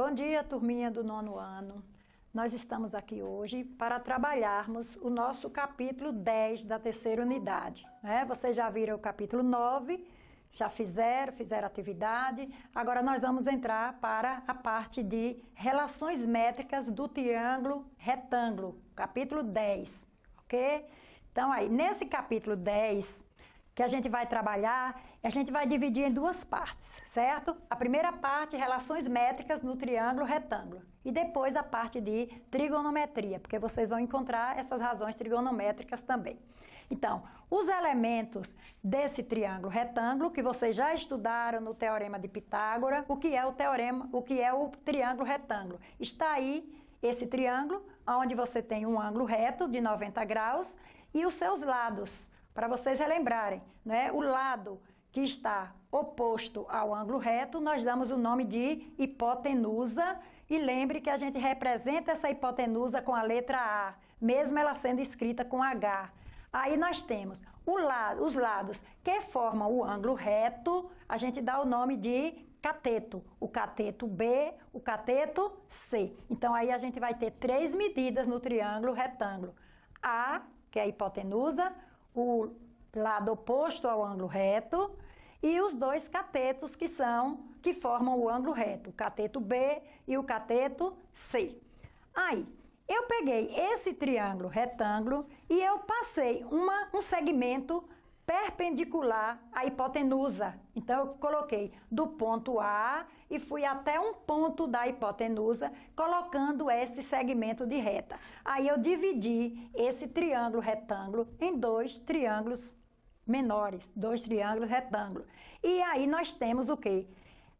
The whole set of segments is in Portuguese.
Bom dia, turminha do 9º ano. Nós estamos aqui hoje para trabalharmos o nosso capítulo 10 da 3ª unidade. Vocês já viram o capítulo 9, já fizeram atividade. Agora nós vamos entrar para a parte de relações métricas do triângulo retângulo, capítulo 10, ok? Então aí, nesse capítulo 10, que a gente vai trabalhar, a gente vai dividir em duas partes, certo? A primeira parte, relações métricas no triângulo retângulo. E depois a parte de trigonometria, porque vocês vão encontrar essas razões trigonométricas também. Então, os elementos desse triângulo retângulo, que vocês já estudaram no Teorema de Pitágoras, o que é o triângulo retângulo? Está aí esse triângulo, onde você tem um ângulo reto de 90 graus e os seus lados. Para vocês relembrarem, né? O lado que está oposto ao ângulo reto, nós damos o nome de hipotenusa. E lembre que a gente representa essa hipotenusa com a letra A, mesmo ela sendo escrita com H. Aí nós temos os lados que formam o ângulo reto, a gente dá o nome de cateto. O cateto B, o cateto C. Então aí a gente vai ter 3 medidas no triângulo retângulo. A, que é a hipotenusa, o lado oposto ao ângulo reto e os dois catetos que formam o ângulo reto, o cateto B e o cateto C. Aí, eu peguei esse triângulo retângulo e eu passei um segmento perpendicular à hipotenusa. Então, eu coloquei do ponto A e fui até um ponto da hipotenusa, colocando esse segmento de reta. Aí, eu dividi esse triângulo retângulo em 2 triângulos menores, 2 triângulos retângulos. E aí, nós temos o quê?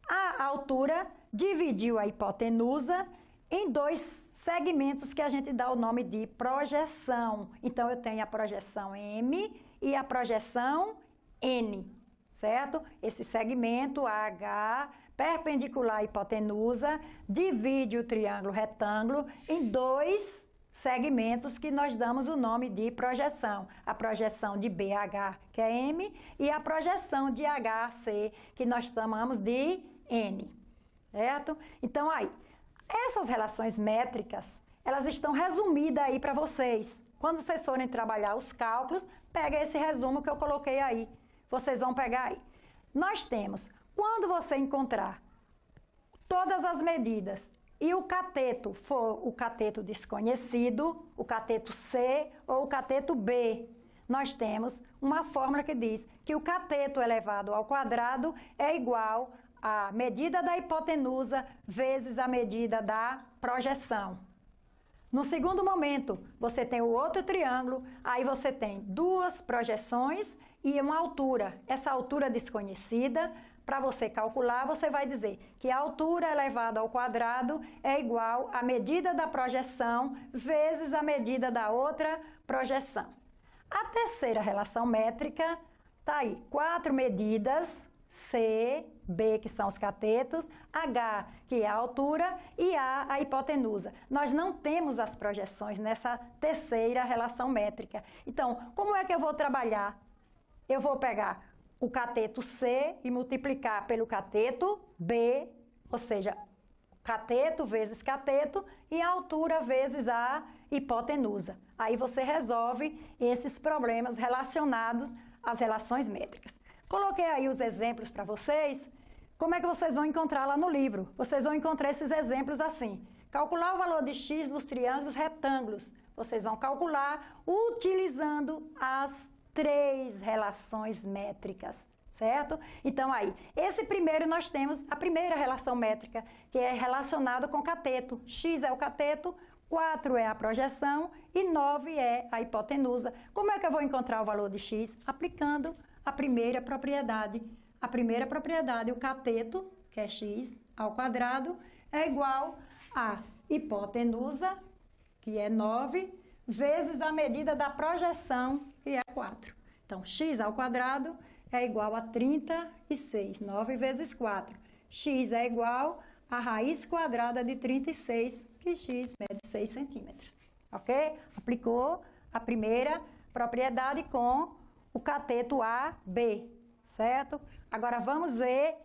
A altura dividiu a hipotenusa em 2 segmentos que a gente dá o nome de projeção. Então, eu tenho a projeção M e a projeção N, certo? Esse segmento AH, perpendicular à hipotenusa, divide o triângulo retângulo em 2 segmentos que nós damos o nome de projeção. A projeção de BH, que é M, e a projeção de HC, que nós chamamos de N, certo? Então, aí, essas relações métricas, elas estão resumidas aí para vocês. Quando vocês forem trabalhar os cálculos, pega esse resumo que eu coloquei aí. Vocês vão pegar aí. Nós temos, quando você encontrar todas as medidas e o cateto for o cateto desconhecido, o cateto C ou o cateto B, nós temos uma fórmula que diz que o cateto elevado ao quadrado é igual a medida da hipotenusa vezes a medida da projeção. No segundo momento, você tem o outro triângulo, aí você tem 2 projeções e uma altura. Essa altura desconhecida, para você calcular, você vai dizer que a altura elevada ao quadrado é igual à medida da projeção vezes a medida da outra projeção. A terceira relação métrica está aí, 4 medidas, C, B, que são os catetos, H, que é a altura, e A hipotenusa. Nós não temos as projeções nessa terceira relação métrica. Então, como é que eu vou trabalhar? Eu vou pegar o cateto C e multiplicar pelo cateto B, ou seja, cateto vezes cateto e a altura vezes a hipotenusa. Aí você resolve esses problemas relacionados às relações métricas. Coloquei aí os exemplos para vocês. Como é que vocês vão encontrar lá no livro? Vocês vão encontrar esses exemplos assim. Calcular o valor de x nos triângulos retângulos. Vocês vão calcular utilizando as 3 relações métricas, certo? Então aí, esse primeiro nós temos a primeira relação métrica, que é relacionada com cateto. X é o cateto, 4 é a projeção e 9 é a hipotenusa. Como é que eu vou encontrar o valor de x? Aplicando a primeira propriedade. A primeira propriedade, o cateto, que é x ao quadrado, é igual a hipotenusa, que é 9, vezes a medida da projeção, que é 4. Então, x ao quadrado é igual a 36, 9 vezes 4. X é igual a raiz quadrada de 36, que x mede 6 centímetros. Ok? Aplicou a primeira propriedade com o cateto AB, certo? Agora vamos ver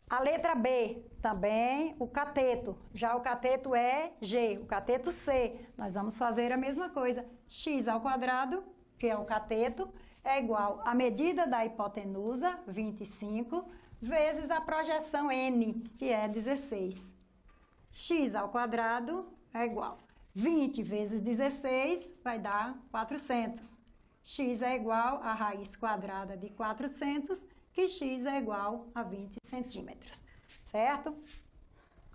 A letra B, também o cateto. Já o cateto é G, o cateto C. Nós vamos fazer a mesma coisa. X ao quadrado, que é o cateto, é igual à medida da hipotenusa, 25, vezes a projeção N, que é 16. X ao quadrado é igual. 20 vezes 16 vai dar 400. X é igual à raiz quadrada de 400, que x é igual a 20 centímetros, certo?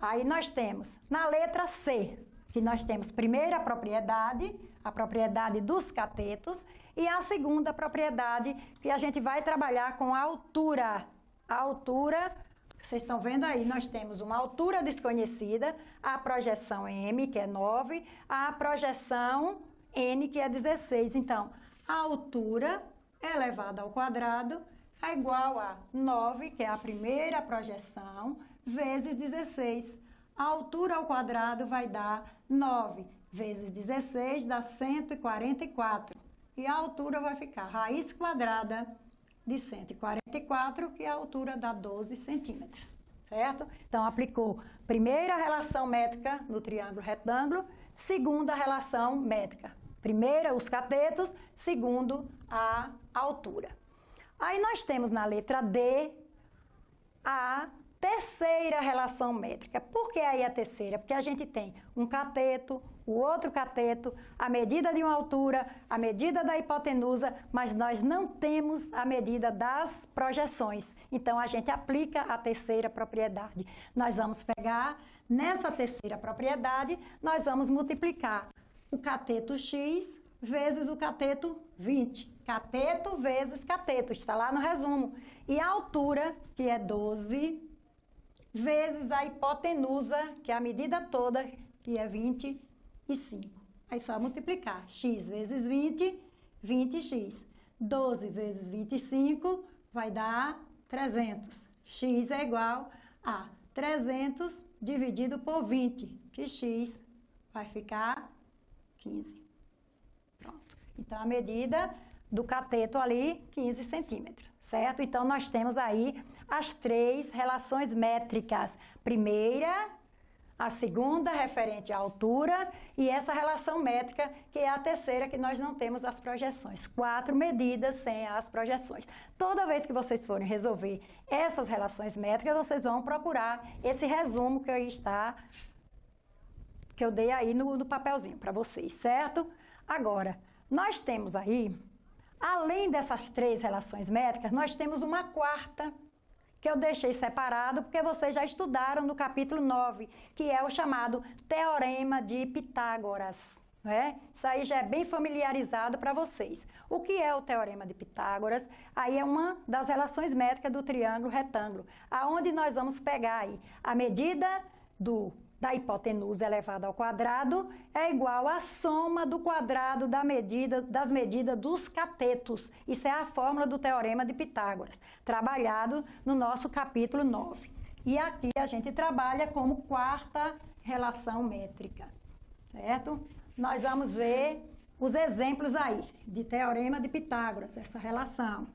Aí nós temos, na letra C, que nós temos primeira propriedade, a propriedade dos catetos, e a segunda propriedade, que a gente vai trabalhar com a altura. A altura, vocês estão vendo aí, nós temos uma altura desconhecida, a projeção M, que é 9, a projeção N, que é 16. Então, a altura elevada ao quadrado é igual a 9, que é a primeira projeção, vezes 16. A altura ao quadrado vai dar 9 vezes 16, dá 144. E a altura vai ficar raiz quadrada de 144, que a altura dá 12 centímetros, certo? Então, aplicou primeira relação métrica no triângulo retângulo, segunda relação métrica. Primeira, os catetos, segundo, a altura. Aí nós temos na letra D a terceira relação métrica. Por que aí a terceira? Porque a gente tem um cateto, o outro cateto, a medida de uma altura, a medida da hipotenusa, mas nós não temos a medida das projeções. Então, a gente aplica a terceira propriedade. Nós vamos pegar, nessa terceira propriedade, nós vamos multiplicar o cateto x vezes o cateto 20. Cateto vezes cateto, está lá no resumo. E a altura, que é 12, vezes a hipotenusa, que é a medida toda, que é 25. Aí só multiplicar. X vezes 20, 20x. 12 vezes 25 vai dar 300. X é igual a 300 dividido por 20, que x vai ficar 15. Pronto. Então, a medida do cateto ali, 15 centímetros, certo? Então, nós temos aí as três relações métricas. Primeira, a segunda, referente à altura, e essa relação métrica, que é a terceira, que nós não temos as projeções. 4 medidas sem as projeções. Toda vez que vocês forem resolver essas relações métricas, vocês vão procurar esse resumo que eu dei aí no papelzinho para vocês, certo? Agora, nós temos aí, além dessas três relações métricas, nós temos uma quarta, que eu deixei separado, porque vocês já estudaram no capítulo 9, que é o chamado Teorema de Pitágoras, né? Isso aí já é bem familiarizado para vocês. O que é o Teorema de Pitágoras? Aí é uma das relações métricas do triângulo retângulo, aonde nós vamos pegar aí a medida da hipotenusa elevada ao quadrado é igual à soma do quadrado das medidas dos catetos. Isso é a fórmula do Teorema de Pitágoras, trabalhado no nosso capítulo 9. E aqui a gente trabalha como quarta relação métrica, certo? Nós vamos ver os exemplos aí de Teorema de Pitágoras, essa relação.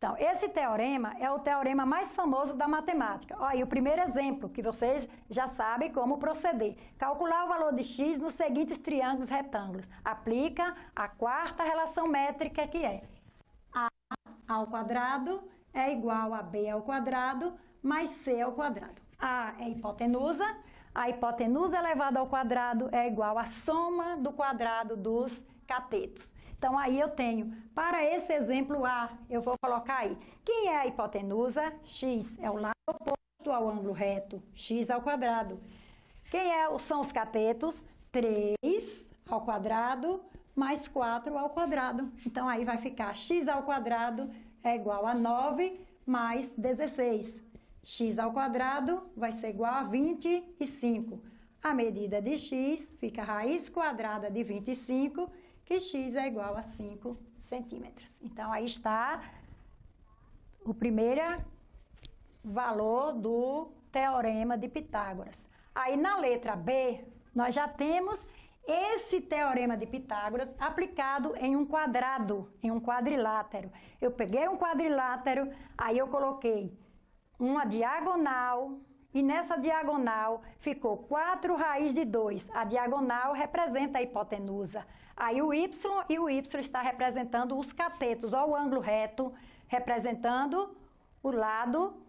Então, esse teorema é o teorema mais famoso da matemática. Olha aí o primeiro exemplo, que vocês já sabem como proceder. Calcular o valor de x nos seguintes triângulos retângulos. Aplica a quarta relação métrica, que é a ao quadrado é igual a b ao quadrado mais c ao quadrado. A é a hipotenusa elevada ao quadrado é igual à soma do quadrado dos catetos. Então, aí eu tenho, para esse exemplo A, eu vou colocar aí, quem é a hipotenusa? X é o lado oposto ao ângulo reto, x ao quadrado. São os catetos? 3 ao quadrado mais 4 ao quadrado. Então, aí vai ficar x ao quadrado é igual a 9 mais 16. X ao quadrado vai ser igual a 25. A medida de x fica a raiz quadrada de 25, que x é igual a 5 centímetros. Então, aí está o primeiro valor do Teorema de Pitágoras. Aí, na letra B, nós já temos esse teorema de Pitágoras aplicado em um quadrado, em um quadrilátero. Eu peguei um quadrilátero, aí eu coloquei uma diagonal, e nessa diagonal ficou 4 raiz de 2. A diagonal representa a hipotenusa. Aí o y e o y está representando os catetos, ó, o ângulo reto, representando o lado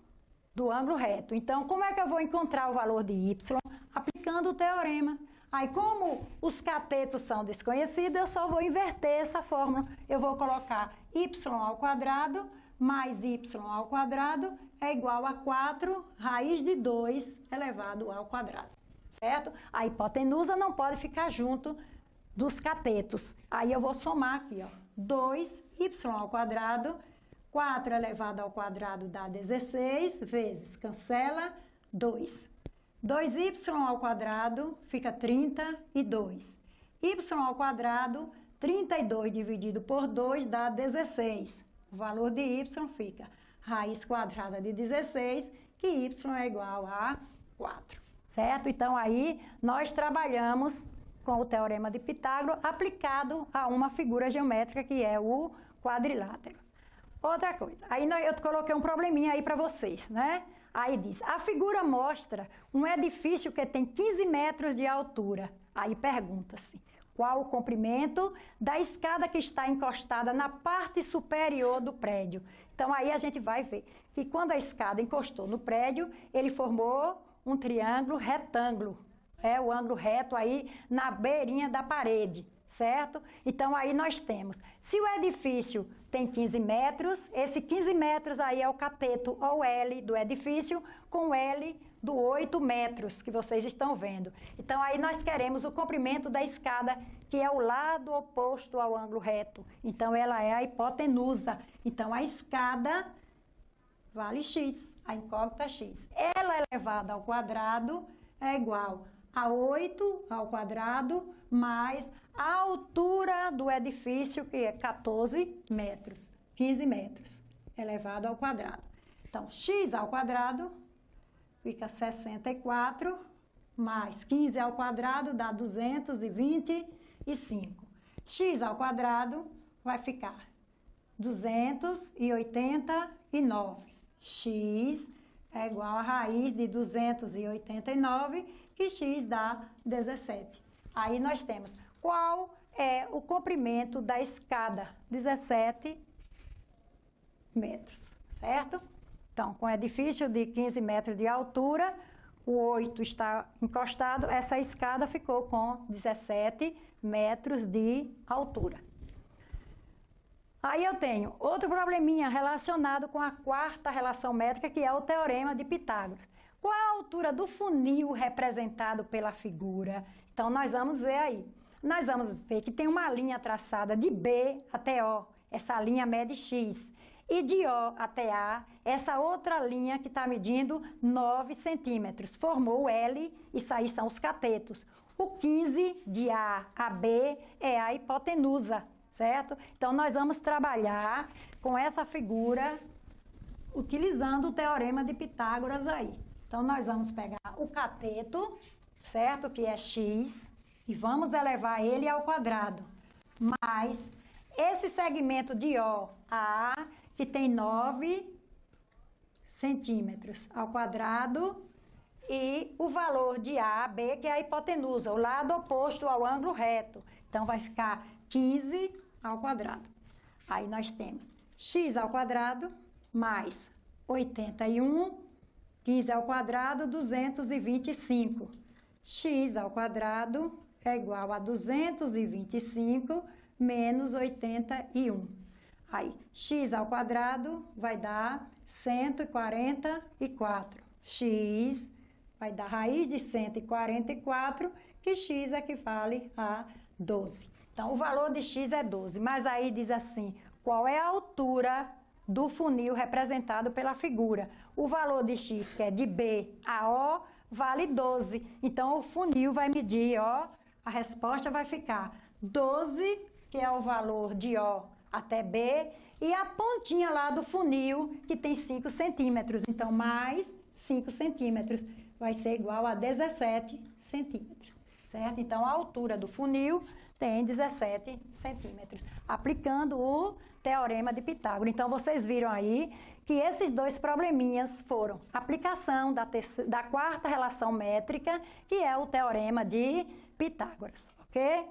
do ângulo reto. Então, como é que eu vou encontrar o valor de y? Aplicando o teorema. Aí, como os catetos são desconhecidos, eu só vou inverter essa fórmula. Eu vou colocar y ao quadrado mais y ao quadrado é igual a 4 raiz de 2 elevado ao quadrado, certo? A hipotenusa não pode ficar junto dos catetos. Aí eu vou somar aqui, ó, 2y ao quadrado, 4 elevado ao quadrado dá 16, vezes, cancela, 2. 2y ao quadrado fica 32. Y ao quadrado, 32 dividido por 2 dá 16. O valor de y fica raiz quadrada de 16, que y é igual a 4, certo? Então, aí, nós trabalhamos com o teorema de Pitágoras aplicado a uma figura geométrica que é o quadrilátero. Outra coisa, aí eu coloquei um probleminha aí para vocês, né? Aí diz, a figura mostra um edifício que tem 15 metros de altura. Aí pergunta-se, qual o comprimento da escada que está encostada na parte superior do prédio? Então, aí a gente vai ver que quando a escada encostou no prédio, ele formou um triângulo retângulo. É o ângulo reto aí na beirinha da parede, certo? Então, aí nós temos, se o edifício tem 15 metros, esse 15 metros aí é o cateto, ou o L do edifício, com o L do 8 metros, que vocês estão vendo. Então, aí nós queremos o comprimento da escada, que é o lado oposto ao ângulo reto. Então, ela é a hipotenusa. Então, a escada vale x, a incógnita x. Ela elevada ao quadrado é igual a 8 ao quadrado mais a altura do edifício, que é 14 metros, 15 metros, elevado ao quadrado. Então, x ao quadrado fica 64, mais 15 ao quadrado dá 225. X ao quadrado vai ficar 289. X é igual a raiz de 289, que x dá 17. Aí nós temos qual é o comprimento da escada? 17 metros, certo? Então, com edifício de 15 metros de altura, o 8 está encostado, essa escada ficou com 17 metros de altura. Aí eu tenho outro probleminha relacionado com a quarta relação métrica, que é o teorema de Pitágoras. Qual a altura do funil representado pela figura? Então, nós vamos ver aí. Nós vamos ver que tem uma linha traçada de B até O. Essa linha mede x. E de O até A, essa outra linha que está medindo 9 centímetros. Formou o L, isso aí são os catetos. O 15 de A a B é a hipotenusa, certo? Então, nós vamos trabalhar com essa figura utilizando o teorema de Pitágoras aí. Então, nós vamos pegar o cateto, certo? Que é x, e vamos elevar ele ao quadrado. Mais esse segmento de O a A, que tem 9 centímetros ao quadrado, e o valor de A a B, que é a hipotenusa, o lado oposto ao ângulo reto. Então, vai ficar 15 ao quadrado. Aí nós temos x ao quadrado mais 81, 15 ao quadrado, 225. X ao quadrado é igual a 225 menos 81. Aí, x ao quadrado vai dar 144. X vai dar raiz de 144, que x equivale a 12. Então, o valor de x é 12. Mas aí diz assim, qual é a altura do funil representado pela figura? O valor de x, que é de B a O, vale 12. Então, o funil vai medir, ó, a resposta vai ficar 12, que é o valor de O até B, e a pontinha lá do funil, que tem 5 centímetros. Então, mais 5 centímetros vai ser igual a 17 centímetros, certo? Então, a altura do funil tem 17 centímetros, aplicando o Teorema de Pitágoras. Então, vocês viram aí que esses dois probleminhas foram aplicação da quarta relação métrica, que é o Teorema de Pitágoras, ok?